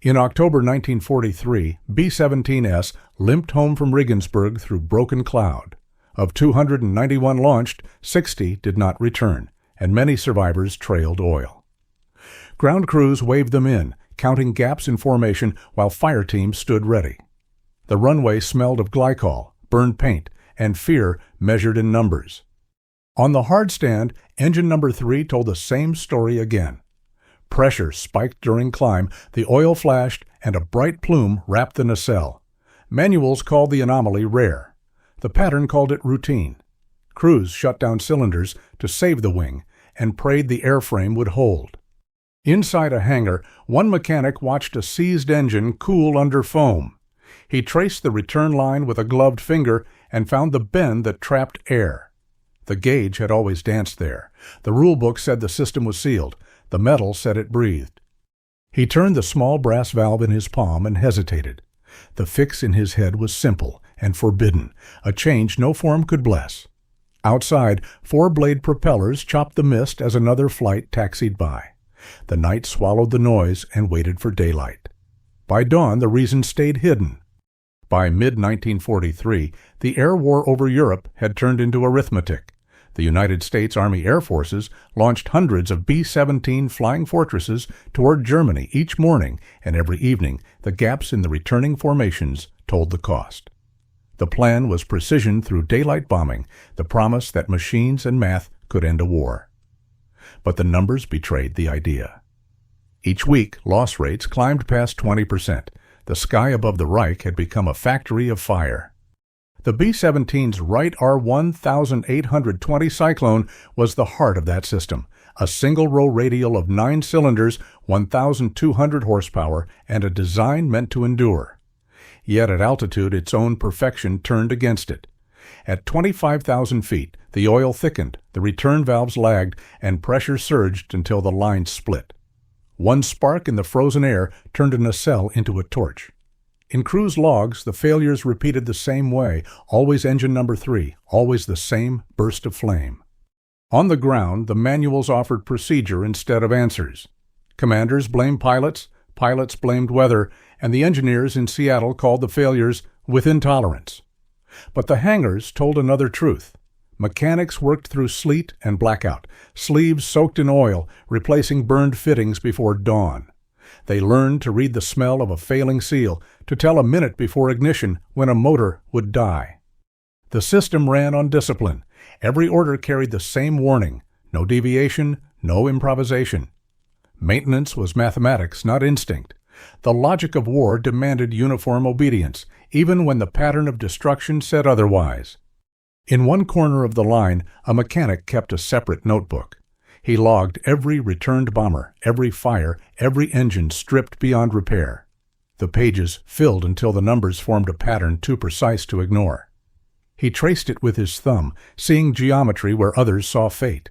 In October 1943, B-17S limped home from Regensburg through broken cloud. Of 291 launched, 60 did not return, and many survivors trailed oil. Ground crews waved them in, counting gaps in formation while fire teams stood ready. The runway smelled of glycol, burned paint, and fear measured in numbers. On the hard stand, engine number 3 told the same story again. Pressure spiked during climb, the oil flashed, and a bright plume wrapped the nacelle. Manuals called the anomaly rare. The pattern called it routine. Crews shut down cylinders to save the wing and prayed the airframe would hold. Inside a hangar, one mechanic watched a seized engine cool under foam. He traced the return line with a gloved finger and found the bend that trapped air. The gauge had always danced there. The rulebook said the system was sealed. The metal said it breathed. He turned the small brass valve in his palm and hesitated. The fix in his head was simple and forbidden, a change no form could bless. Outside, 4-blade propellers chopped the mist as another flight taxied by. The night swallowed the noise and waited for daylight. By dawn, the reason stayed hidden. By mid-1943, the air war over Europe had turned into arithmetic. The United States Army Air Forces launched hundreds of B-17 Flying Fortresses toward Germany each morning, and every evening the gaps in the returning formations told the cost. The plan was precision through daylight bombing, the promise that machines and math could end a war. But the numbers betrayed the idea. Each week, loss rates climbed past 20%. The sky above the Reich had become a factory of fire. The B-17's Wright R-1820 Cyclone was the heart of that system, a single-row radial of 9 cylinders, 1,200 horsepower, and a design meant to endure. Yet at altitude its own perfection turned against it. At 25,000 feet, the oil thickened, the return valves lagged, and pressure surged until the line split. One spark in the frozen air turned a nacelle into a torch. In crew's logs, the failures repeated the same way, always engine number 3, always the same burst of flame. On the ground, the manuals offered procedure instead of answers. Commanders blamed pilots, pilots blamed weather, and the engineers in Seattle called the failures with intolerance. But the hangars told another truth. Mechanics worked through sleet and blackout, sleeves soaked in oil, replacing burned fittings before dawn. They learned to read the smell of a failing seal, to tell a minute before ignition when a motor would die. The system ran on discipline. Every order carried the same warning: no deviation, no improvisation. Maintenance was mathematics, not instinct. The logic of war demanded uniform obedience, even when the pattern of destruction said otherwise. In one corner of the line, a mechanic kept a separate notebook. He logged every returned bomber, every fire, every engine stripped beyond repair. The pages filled until the numbers formed a pattern too precise to ignore. He traced it with his thumb, seeing geometry where others saw fate.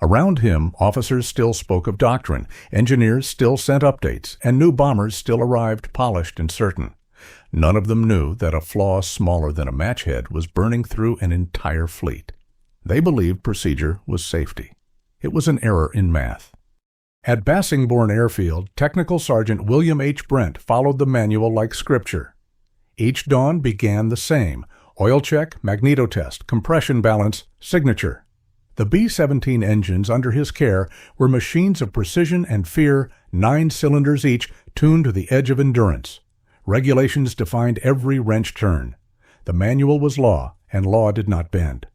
Around him, officers still spoke of doctrine, engineers still sent updates, and new bombers still arrived polished and certain. None of them knew that a flaw smaller than a match head was burning through an entire fleet. They believed procedure was safety. It was an error in math. At Bassingbourn Airfield, Technical Sergeant William H. Brent followed the manual like scripture. Each dawn began the same: oil check, magnetotest, compression balance, signature. The B-17 engines under his care were machines of precision and fear, 9 cylinders each, tuned to the edge of endurance. Regulations defined every wrench turn. The manual was law, and law did not bend.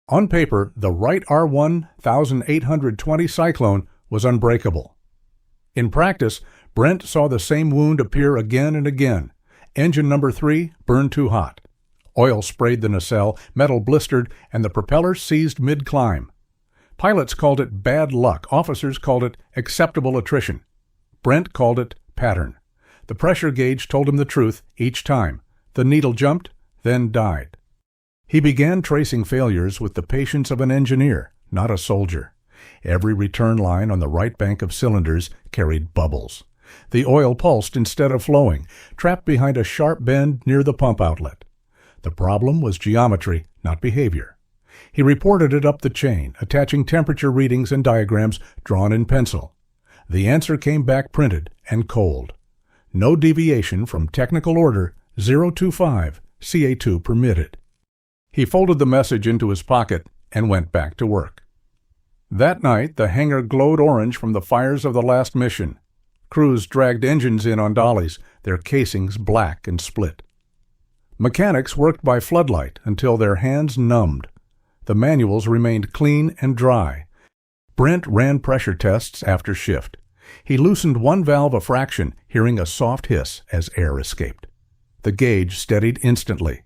On paper, the Wright R-1820 Cyclone was unbreakable. In practice, Brent saw the same wound appear again and again. Engine number 3 burned too hot. Oil sprayed the nacelle, metal blistered, and the propeller seized mid-climb. Pilots called it bad luck. Officers called it acceptable attrition. Brent called it pattern. The pressure gauge told him the truth each time. The needle jumped, then died. He began tracing failures with the patience of an engineer, not a soldier. Every return line on the right bank of cylinders carried bubbles. The oil pulsed instead of flowing, trapped behind a sharp bend near the pump outlet. The problem was geometry, not behavior. He reported it up the chain, attaching temperature readings and diagrams drawn in pencil. The answer came back printed and cold. No deviation from technical order 025, CA2 permitted. He folded the message into his pocket and went back to work. That night, the hangar glowed orange from the fires of the last mission. Crews dragged engines in on dollies, their casings black and split. Mechanics worked by floodlight until their hands numbed. The manuals remained clean and dry. Brent ran pressure tests after shift. He loosened one valve a fraction, hearing a soft hiss as air escaped. The gauge steadied instantly.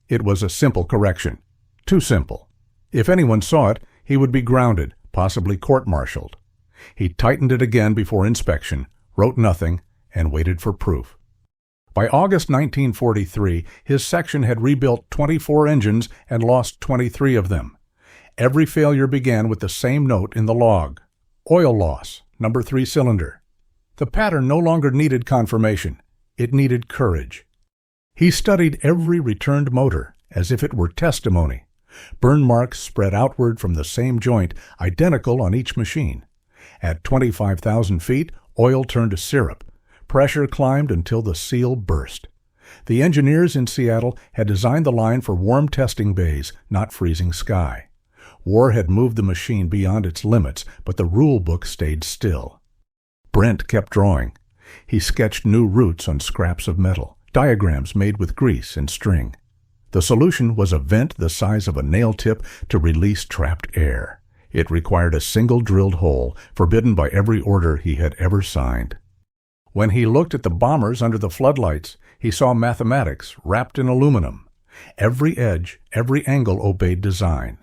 It was a simple correction. Too simple. If anyone saw it, he would be grounded, possibly court-martialed. He tightened it again before inspection, wrote nothing, and waited for proof. By August 1943, his section had rebuilt 24 engines and lost 23 of them. Every failure began with the same note in the log. Oil loss, number 3 cylinder. The pattern no longer needed confirmation. It needed courage. He studied every returned motor as if it were testimony. Burn marks spread outward from the same joint, identical on each machine. At 25,000 feet, oil turned to syrup. Pressure climbed until the seal burst. The engineers in Seattle had designed the line for warm testing bays, not freezing sky. War had moved the machine beyond its limits, but the rule book stayed still. Brent kept drawing. He sketched new routes on scraps of metal, diagrams made with grease and string. The solution was a vent the size of a nail tip to release trapped air. It required a single drilled hole, forbidden by every order he had ever signed. When he looked at the bombers under the floodlights, he saw mathematics wrapped in aluminum. Every edge, every angle obeyed design.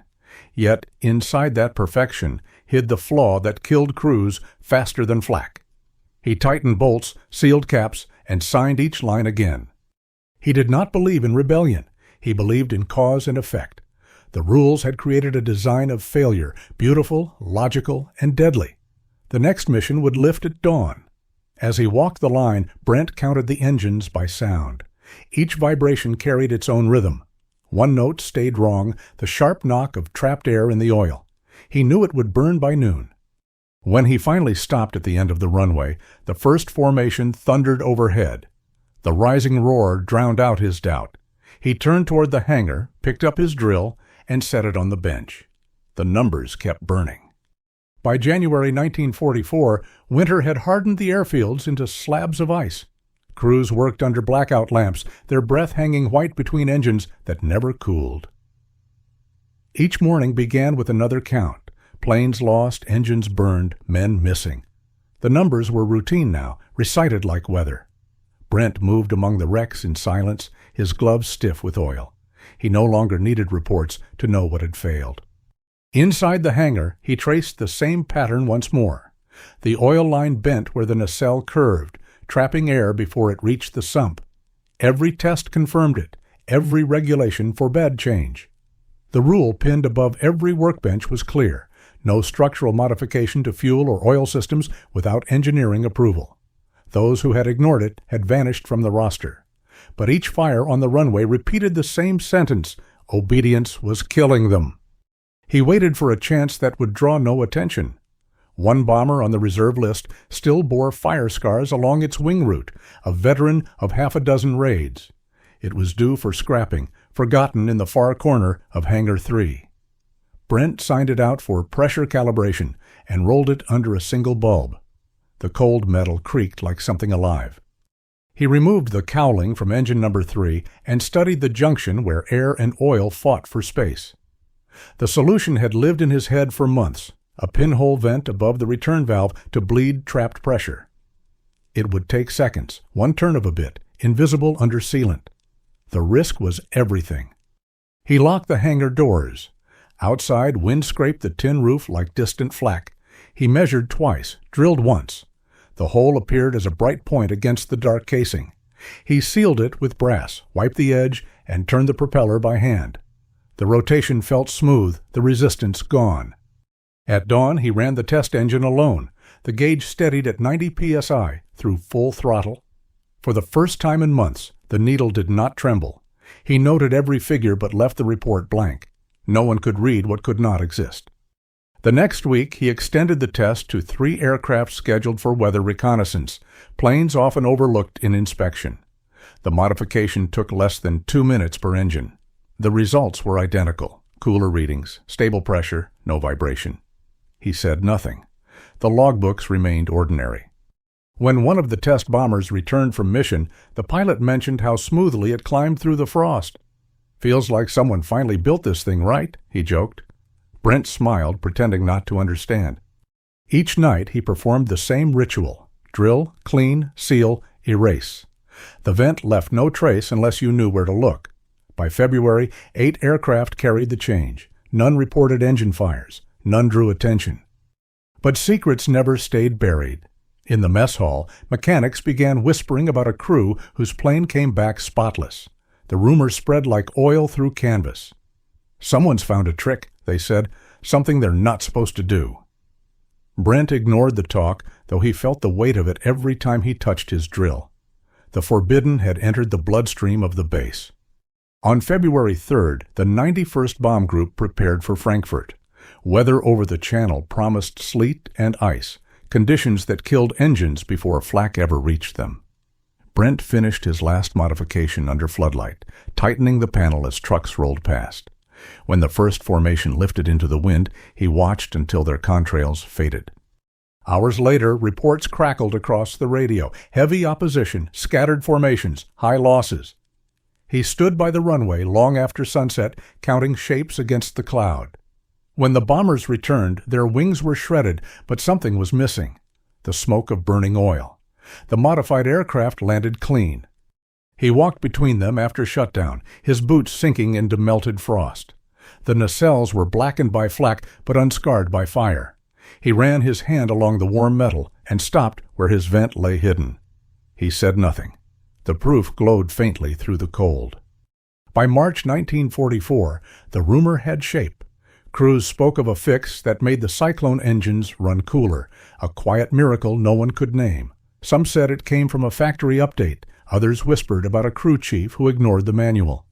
Yet, inside that perfection, hid the flaw that killed crews faster than flak. He tightened bolts, sealed caps, and signed each line again. He did not believe in rebellion. He believed in cause and effect. The rules had created a design of failure, beautiful, logical, and deadly. The next mission would lift at dawn. As he walked the line, Brent counted the engines by sound. Each vibration carried its own rhythm. One note stayed wrong, the sharp knock of trapped air in the oil. He knew it would burn by noon. When he finally stopped at the end of the runway, the first formation thundered overhead. The rising roar drowned out his doubt. He turned toward the hangar, picked up his drill, and set it on the bench. The numbers kept burning. By January 1944, winter had hardened the airfields into slabs of ice. Crews worked under blackout lamps, their breath hanging white between engines that never cooled. Each morning began with another count. Planes lost, engines burned, men missing. The numbers were routine now, recited like weather. Brent moved among the wrecks in silence, his gloves stiff with oil. He no longer needed reports to know what had failed. Inside the hangar, he traced the same pattern once more. The oil line bent where the nacelle curved, trapping air before it reached the sump. Every test confirmed it. Every regulation forbade change. The rule pinned above every workbench was clear: no structural modification to fuel or oil systems without engineering approval. Those who had ignored it had vanished from the roster. But each fire on the runway repeated the same sentence: obedience was killing them. He waited for a chance that would draw no attention. One bomber on the reserve list still bore fire scars along its wing route, a veteran of half a dozen raids. It was due for scrapping, forgotten in the far corner of Hangar 3. Brent signed it out for pressure calibration and rolled it under a single bulb. The cold metal creaked like something alive. He removed the cowling from engine number 3 and studied the junction where air and oil fought for space. The solution had lived in his head for months, a pinhole vent above the return valve to bleed trapped pressure. It would take seconds, one turn of a bit, invisible under sealant. The risk was everything. He locked the hangar doors. Outside, wind scraped the tin roof like distant flak. He measured twice, drilled once. The hole appeared as a bright point against the dark casing. He sealed it with brass, wiped the edge, and turned the propeller by hand. The rotation felt smooth, the resistance gone. At dawn, he ran the test engine alone. The gauge steadied at 90 psi through full throttle. For the first time in months, the needle did not tremble. He noted every figure but left the report blank. No one could read what could not exist. The next week, he extended the test to 3 aircraft scheduled for weather reconnaissance, planes often overlooked in inspection. The modification took less than 2 minutes per engine. The results were identical: cooler readings, stable pressure, no vibration. He said nothing. The logbooks remained ordinary. When one of the test bombers returned from mission, the pilot mentioned how smoothly it climbed through the frost. "Feels like someone finally built this thing right," he joked. Brent smiled, pretending not to understand. Each night he performed the same ritual: drill, clean, seal, erase. The vent left no trace unless you knew where to look. By February, 8 aircraft carried the change. None reported engine fires. None drew attention. But secrets never stayed buried. In the mess hall, mechanics began whispering about a crew whose plane came back spotless. The rumor spread like oil through canvas. "Someone's found a trick," they said, "something they're not supposed to do." Brent ignored the talk, though he felt the weight of it every time he touched his drill. The forbidden had entered the bloodstream of the base. On February 3rd, the 91st Bomb Group prepared for Frankfurt. Weather over the channel promised sleet and ice, conditions that killed engines before flak ever reached them. Brent finished his last modification under floodlight, tightening the panel as trucks rolled past. When the first formation lifted into the wind, he watched until their contrails faded. Hours later, reports crackled across the radio: heavy opposition, scattered formations, high losses. He stood by the runway long after sunset, counting shapes against the cloud. When the bombers returned, their wings were shredded, but something was missing: the smoke of burning oil. The modified aircraft landed clean. He walked between them after shutdown, his boots sinking into melted frost. The nacelles were blackened by flak, but unscarred by fire. He ran his hand along the warm metal and stopped where his vent lay hidden. He said nothing. The proof glowed faintly through the cold. By March 1944, the rumor had shape. Crews spoke of a fix that made the Cyclone engines run cooler, a quiet miracle no one could name. Some said it came from a factory update. Others whispered about a crew chief who ignored the manual.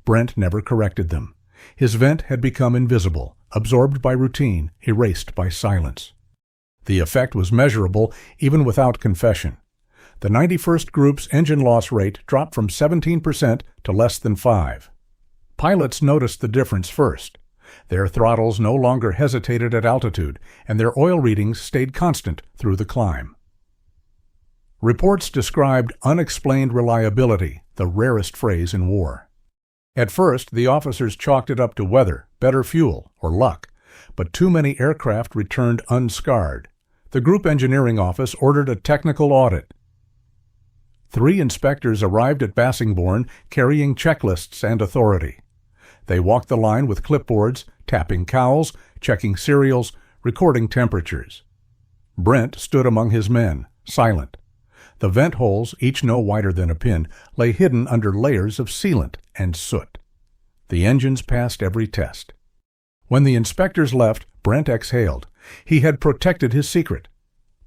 Brent never corrected them. His vent had become invisible, absorbed by routine, erased by silence. The effect was measurable even without confession. The 91st Group's engine loss rate dropped from 17% to less than 5%. Pilots noticed the difference first. Their throttles no longer hesitated at altitude, and their oil readings stayed constant through the climb. Reports described unexplained reliability, the rarest phrase in war. At first, the officers chalked it up to weather, better fuel, or luck, but too many aircraft returned unscarred. The Group Engineering Office ordered a technical audit. 3 inspectors arrived at Bassingbourn carrying checklists and authority. They walked the line with clipboards, tapping cowls, checking serials, recording temperatures. Brent stood among his men, silent. The vent holes, each no wider than a pin, lay hidden under layers of sealant and soot. The engines passed every test. When the inspectors left, Brent exhaled. He had protected his secret.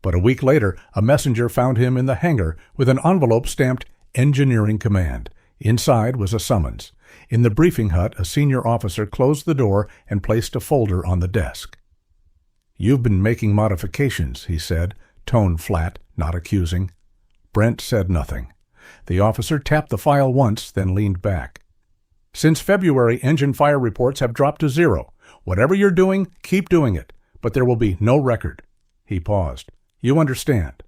But a week later, a messenger found him in the hangar with an envelope stamped Engineering Command. Inside was a summons. In the briefing hut, a senior officer closed the door and placed a folder on the desk. "You've been making modifications," he said, tone flat, not accusing. Brent said nothing. The officer tapped the file once, then leaned back. "Since February, engine fire reports have dropped to 0. Whatever you're doing, keep doing it, but there will be no record." He paused. "You understand?"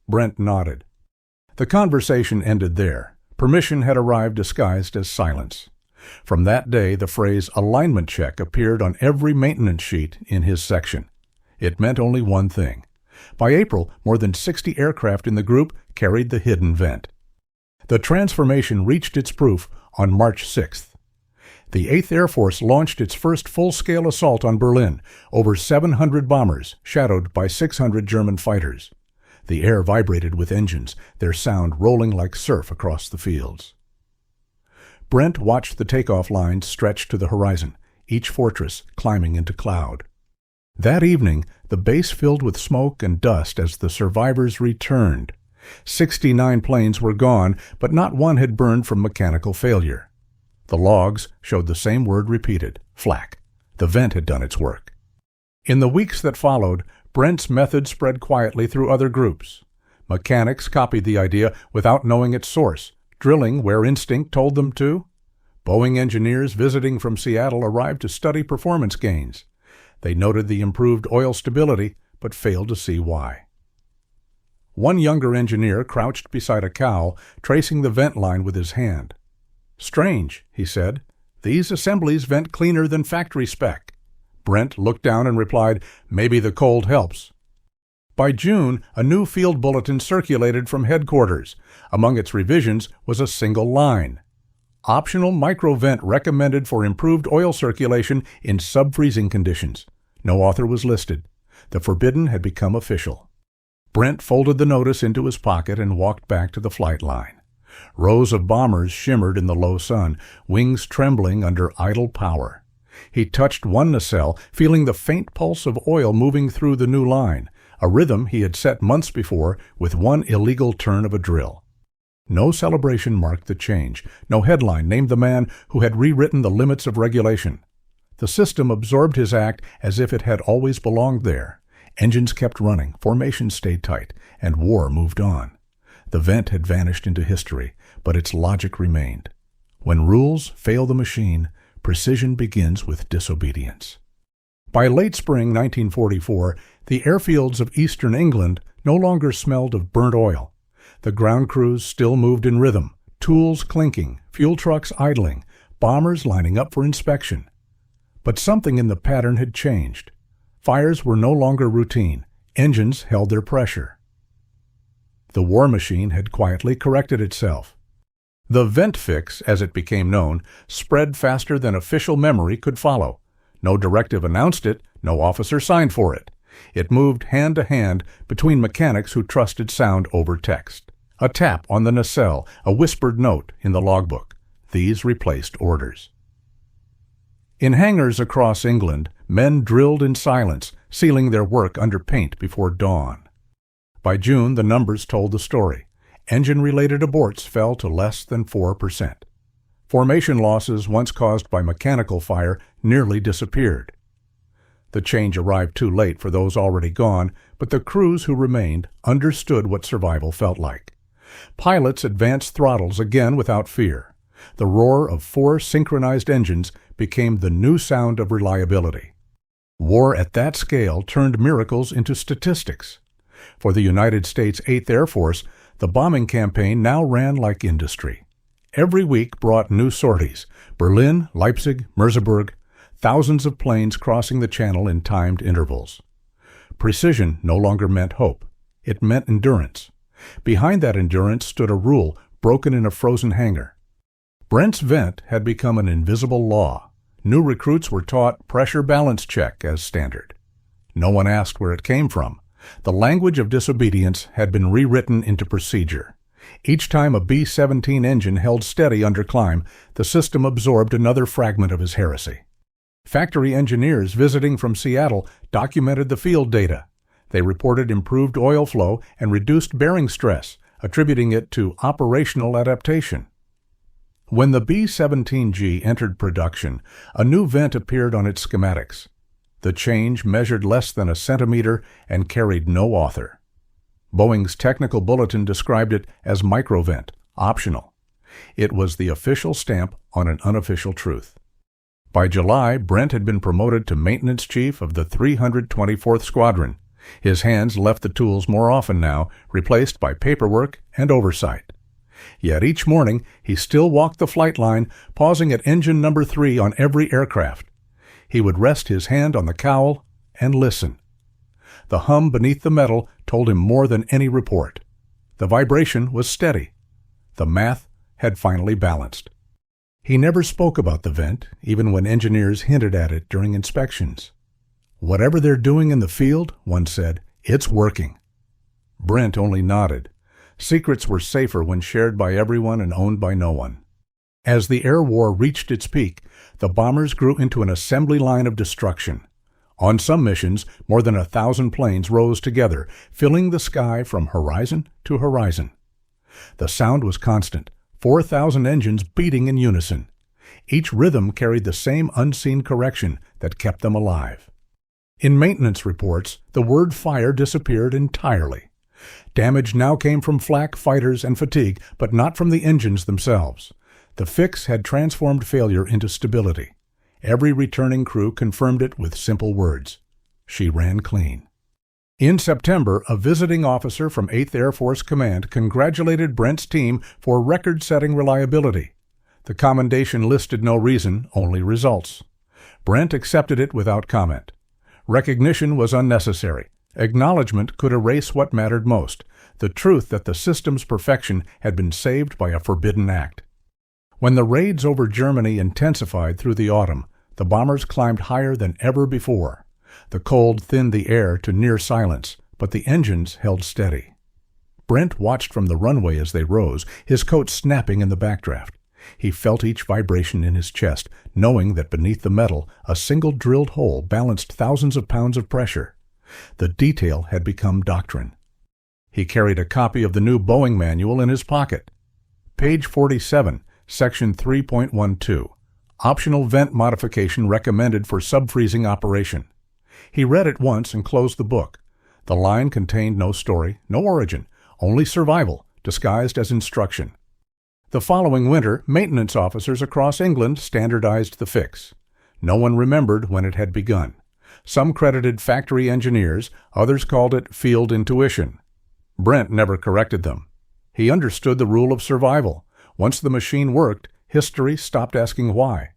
Brent nodded. The conversation ended there. Permission had arrived disguised as silence. From that day, the phrase alignment check appeared on every maintenance sheet in his section. It meant only one thing. By April, more than 60 aircraft in the group carried the hidden vent. The transformation reached its proof on March 6th. The 8th Air Force launched its first full-scale assault on Berlin, over 700 bombers, shadowed by 600 German fighters. The air vibrated with engines, their sound rolling like surf across the fields. Brent watched the takeoff lines stretch to the horizon, each fortress climbing into cloud. That evening, the base filled with smoke and dust as the survivors returned. 69 planes were gone, but not one had burned from mechanical failure. The logs showed the same word repeated: flak. The vent had done its work. In the weeks that followed, Brent's method spread quietly through other groups. Mechanics copied the idea without knowing its source, drilling where instinct told them to. Boeing engineers visiting from Seattle arrived to study performance gains. They noted the improved oil stability, but failed to see why. One younger engineer crouched beside a cowl, tracing the vent line with his hand. "Strange," he said. "These assemblies vent cleaner than factory spec." Brent looked down and replied, "Maybe the cold helps." By June, a new field bulletin circulated from headquarters. Among its revisions was a single line: "Optional microvent recommended for improved oil circulation in sub-freezing conditions." No author was listed. The forbidden had become official. Brent folded the notice into his pocket and walked back to the flight line. Rows of bombers shimmered in the low sun, wings trembling under idle power. He touched one nacelle, feeling the faint pulse of oil moving through the new line, a rhythm he had set months before with one illegal turn of a drill. No celebration marked the change. No headline named the man who had rewritten the limits of regulation. The system absorbed his act as if it had always belonged there. Engines kept running, formations stayed tight, and war moved on. The vent had vanished into history, but its logic remained. When rules fail the machine, precision begins with disobedience. By late spring 1944, the airfields of eastern England no longer smelled of burnt oil. The ground crews still moved in rhythm, tools clinking, fuel trucks idling, bombers lining up for inspection. But something in the pattern had changed. Fires were no longer routine. Engines held their pressure. The war machine had quietly corrected itself. The vent fix, as it became known, spread faster than official memory could follow. No directive announced it, no officer signed for it. It moved hand to hand between mechanics who trusted sound over text. A tap on the nacelle, a whispered note in the logbook. These replaced orders. In hangars across England, men drilled in silence, sealing their work under paint before dawn. By June, the numbers told the story. Engine-related aborts fell to less than 4%. Formation losses once caused by mechanical fire nearly disappeared. The change arrived too late for those already gone, but the crews who remained understood what survival felt like. Pilots advanced throttles again without fear. The roar of 4 synchronized engines became the new sound of reliability. War at that scale turned miracles into statistics. For the United States 8th Air Force, the bombing campaign now ran like industry. Every week brought new sorties: Berlin, Leipzig, Merseburg, thousands of planes crossing the channel in timed intervals. Precision no longer meant hope. It meant endurance. Behind that endurance stood a rule broken in a frozen hangar. Brent's vent had become an invisible law. New recruits were taught pressure balance check as standard. No one asked where it came from. The language of disobedience had been rewritten into procedure. Each time a B-17 engine held steady under climb, the system absorbed another fragment of his heresy. Factory engineers visiting from Seattle documented the field data. They reported improved oil flow and reduced bearing stress, attributing it to operational adaptation. When the B-17G entered production, a new vent appeared on its schematics. The change measured less than a centimeter and carried no author. Boeing's technical bulletin described it as microvent, optional. It was the official stamp on an unofficial truth. By July, Brent had been promoted to maintenance chief of the 324th Squadron. His hands left the tools more often now, replaced by paperwork and oversight. Yet each morning he still walked the flight line, pausing at engine number 3 on every aircraft. He would rest his hand on the cowl and listen. The hum beneath the metal told him more than any report. The vibration was steady. The math had finally balanced. He never spoke about the vent, even when engineers hinted at it during inspections. "Whatever they're doing in the field," one said, "it's working." Brent only nodded. Secrets were safer when shared by everyone and owned by no one. As the air war reached its peak, the bombers grew into an assembly line of destruction. On some missions, more than 1,000 planes rose together, filling the sky from horizon to horizon. The sound was constant, 4,000 engines beating in unison. Each rhythm carried the same unseen correction that kept them alive. In maintenance reports, the word fire disappeared entirely. Damage now came from flak, fighters, and fatigue, but not from the engines themselves. The fix had transformed failure into stability. Every returning crew confirmed it with simple words. She ran clean. In September, a visiting officer from 8th Air Force Command congratulated Brent's team for record-setting reliability. The commendation listed no reason, only results. Brent accepted it without comment. Recognition was unnecessary. Acknowledgement could erase what mattered most, the truth that the system's perfection had been saved by a forbidden act. When the raids over Germany intensified through the autumn, the bombers climbed higher than ever before. The cold thinned the air to near silence, but the engines held steady. Brent watched from the runway as they rose, his coat snapping in the backdraft. He felt each vibration in his chest, knowing that beneath the metal, a single drilled hole balanced thousands of pounds of pressure. The detail had become doctrine. He carried a copy of the new Boeing manual in his pocket. Page 47, Section 3.12. Optional vent modification recommended for subfreezing operation. He read it once and closed the book. The line contained no story, no origin, only survival, disguised as instruction. The following winter, maintenance officers across England standardized the fix. No one remembered when it had begun. Some credited factory engineers, others called it field intuition. Brent never corrected them. He understood the rule of survival. Once the machine worked, history stopped asking why.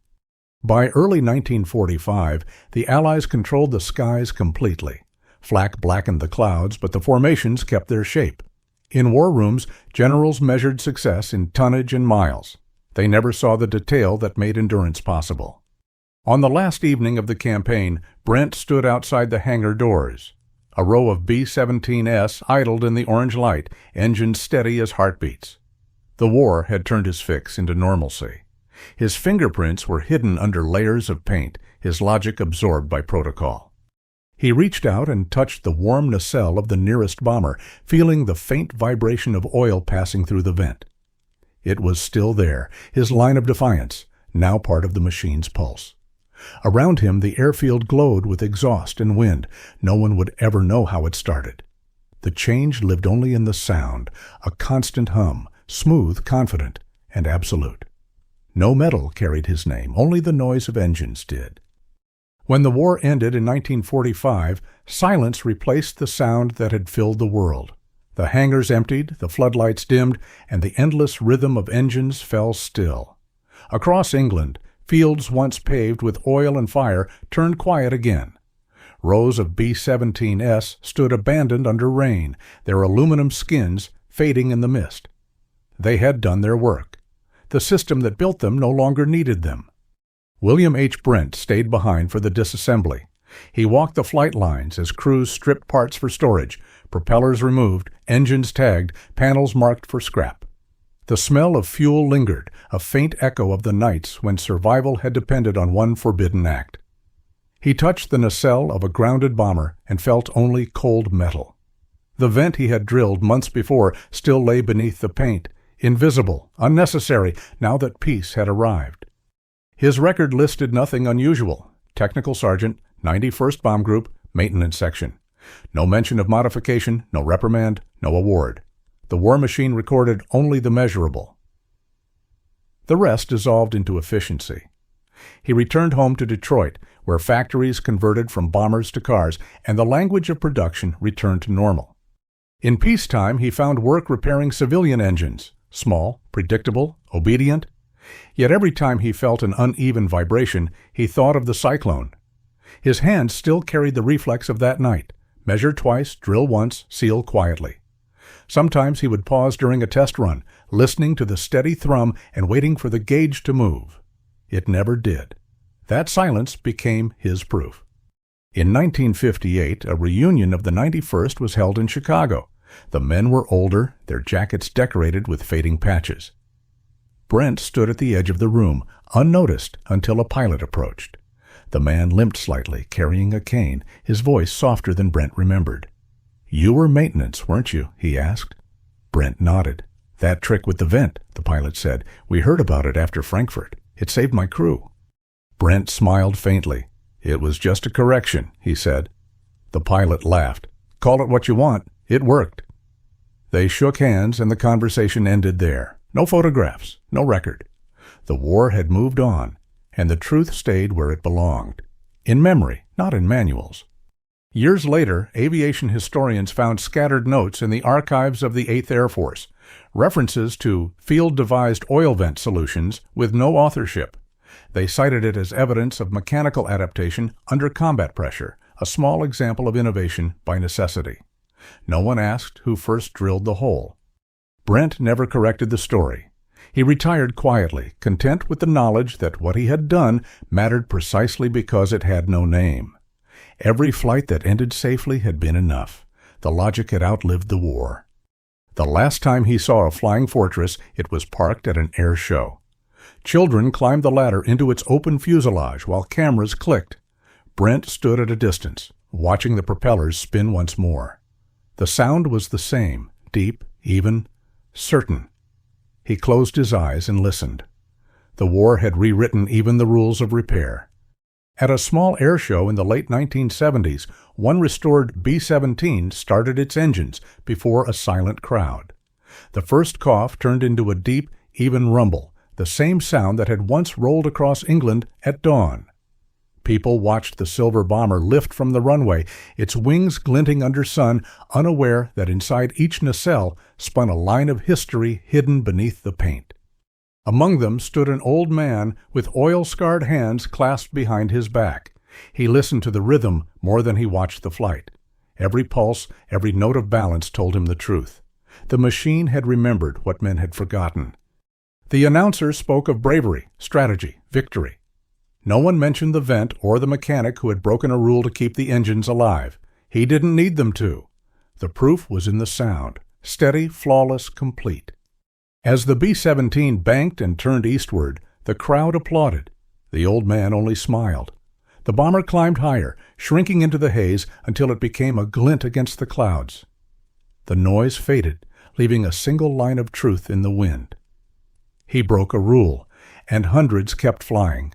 By early 1945, the Allies controlled the skies completely. Flak blackened the clouds, but the formations kept their shape. In war rooms, generals measured success in tonnage and miles. They never saw the detail that made endurance possible. On the last evening of the campaign, Brent stood outside the hangar doors. A row of B-17S idled in the orange light, engines steady as heartbeats. The war had turned his fix into normalcy. His fingerprints were hidden under layers of paint, his logic absorbed by protocol. He reached out and touched the warm nacelle of the nearest bomber, feeling the faint vibration of oil passing through the vent. It was still there, his line of defiance, now part of the machine's pulse. Around him, the airfield glowed with exhaust and wind. No one would ever know how it started. The change lived only in the sound, a constant hum, smooth, confident, and absolute. No metal carried his name, only the noise of engines did. When the war ended in 1945, silence replaced the sound that had filled the world. The hangars emptied, the floodlights dimmed, and the endless rhythm of engines fell still. Across England, fields once paved with oil and fire turned quiet again. Rows of B-17S stood abandoned under rain, their aluminum skins fading in the mist. They had done their work. The system that built them no longer needed them. William H. Brent stayed behind for the disassembly. He walked the flight lines as crews stripped parts for storage, propellers removed, engines tagged, panels marked for scrap. The smell of fuel lingered, a faint echo of the nights when survival had depended on one forbidden act. He touched the nacelle of a grounded bomber and felt only cold metal. The vent he had drilled months before still lay beneath the paint, invisible, unnecessary, now that peace had arrived. His record listed nothing unusual. Technical Sergeant, 91st Bomb Group, Maintenance Section. No mention of modification, no reprimand, no award. The war machine recorded only the measurable. The rest dissolved into efficiency. He returned home to Detroit, where factories converted from bombers to cars, and the language of production returned to normal. In peacetime, he found work repairing civilian engines, small, predictable, obedient. Yet every time he felt an uneven vibration, he thought of the cyclone. His hands still carried the reflex of that night. Measure twice, drill once, seal quietly. Sometimes he would pause during a test run, listening to the steady thrum and waiting for the gauge to move. It never did. That silence became his proof. In 1958, a reunion of the 91st was held in Chicago. The men were older, their jackets decorated with fading patches. Brent stood at the edge of the room, unnoticed until a pilot approached. The man limped slightly, carrying a cane, his voice softer than Brent remembered. "You were maintenance, weren't you?" he asked. Brent nodded. "That trick with the vent," the pilot said. "We heard about it after Frankfurt. It saved my crew." Brent smiled faintly. "It was just a correction," he said. The pilot laughed. "Call it what you want. It worked." They shook hands and the conversation ended there. No photographs, no record. The war had moved on, and the truth stayed where it belonged. In memory, not in manuals. Years later, aviation historians found scattered notes in the archives of the 8th Air Force, references to field-devised oil vent solutions with no authorship. They cited it as evidence of mechanical adaptation under combat pressure, a small example of innovation by necessity. No one asked who first drilled the hole. Brent never corrected the story. He retired quietly, content with the knowledge that what he had done mattered precisely because it had no name. Every flight that ended safely had been enough. The logic had outlived the war. The last time he saw a flying fortress, it was parked at an air show. Children climbed the ladder into its open fuselage while cameras clicked. Brent stood at a distance, watching the propellers spin once more. The sound was the same, deep, even, certain. He closed his eyes and listened. The war had rewritten even the rules of repair. At a small air show in the late 1970s, one restored B-17 started its engines before a silent crowd. The first cough turned into a deep, even rumble, the same sound that had once rolled across England at dawn. People watched the silver bomber lift from the runway, its wings glinting under sun, unaware that inside each nacelle spun a line of history hidden beneath the paint. Among them stood an old man with oil-scarred hands clasped behind his back. He listened to the rhythm more than he watched the flight. Every pulse, every note of balance told him the truth. The machine had remembered what men had forgotten. The announcer spoke of bravery, strategy, victory. No one mentioned the vent or the mechanic who had broken a rule to keep the engines alive. He didn't need them to. The proof was in the sound, steady, flawless, complete. As the B-17 banked and turned eastward, the crowd applauded. The old man only smiled. The bomber climbed higher, shrinking into the haze until it became a glint against the clouds. The noise faded, leaving a single line of truth in the wind. He broke a rule, and hundreds kept flying.